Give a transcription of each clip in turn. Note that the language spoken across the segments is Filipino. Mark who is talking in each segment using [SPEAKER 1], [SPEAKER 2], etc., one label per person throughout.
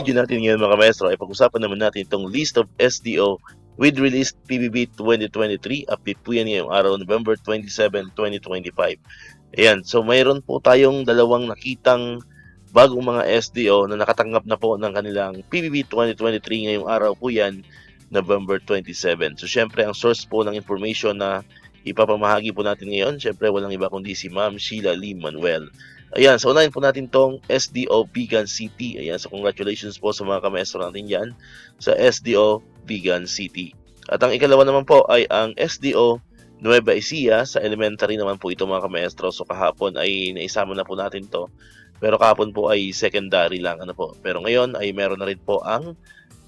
[SPEAKER 1] video natin ngayon mga maestro ay pag-usapan naman natin itong list of SDO with released PBB 2023. Update po yan ngayong araw, November 27, 2025. Ayan, so mayroon po tayong dalawang nakitang bagong mga SDO na nakatanggap na po ng kanilang PBB 2023 ngayong araw po yan, November 27. So syempre ang source po ng information na ipapamahagi po natin ngayon, syempre walang iba kundi si Ma'am Sheila Lee Manuel. Ayan, so unahin po natin tong SDO Vigan City. Ayan, so congratulations po sa mga kamaestro natin yan sa SDO Vigan City. At ang ikalawa naman po ay ang SDO Nueva Ecija. Sa elementary naman po ito mga kamaestro. So kahapon ay naisama na po natin to. Pero kahapon po ay secondary lang. Pero ngayon ay meron na rin po ang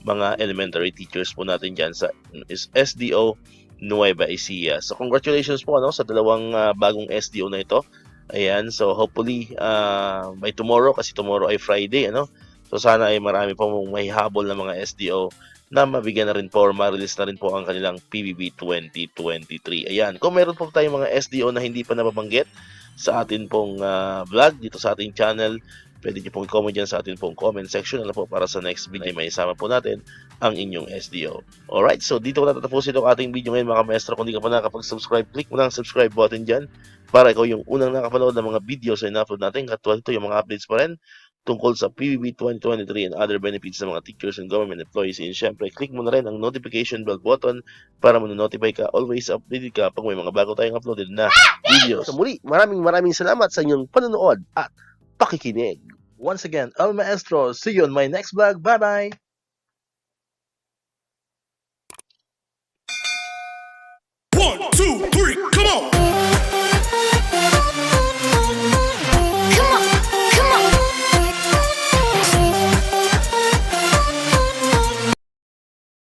[SPEAKER 1] mga elementary teachers po natin dyan sa SDO Nueva Ecija. So congratulations po sa dalawang bagong SDO na ito. Ayan, so hopefully by tomorrow, kasi tomorrow ay Friday, so sana ay marami po mong may habol na mga SDO na mabigyan na rin po or ma-release na rin po ang kanilang PBB 2023. Ayan, kung meron po tayong mga SDO na hindi pa nababanggit sa atin pong vlog dito sa ating channel, pwede nyo pong i-comment dyan sa atin pong comment section para sa next video ay may isama po natin ang inyong SDO. Alright, so dito ko natatapusin itong ating video ngayon mga maestro. Kung di ka pa nakapag-subscribe, click mo lang ang subscribe button dyan para ikaw yung unang nakapanood ng mga videos na in-upload natin. Katulad ito yung mga updates pa rin tungkol sa PBB 2023 and other benefits ng mga teachers and government employees. And syempre, click mo na rin ang notification bell button para ma-notify ka, always updated ka pag may mga bago tayong uploaded na videos. So muli, maraming salamat sa inyong panonood at pakikinig. Once again, El Maestro, see you on my next vlog. Bye-bye!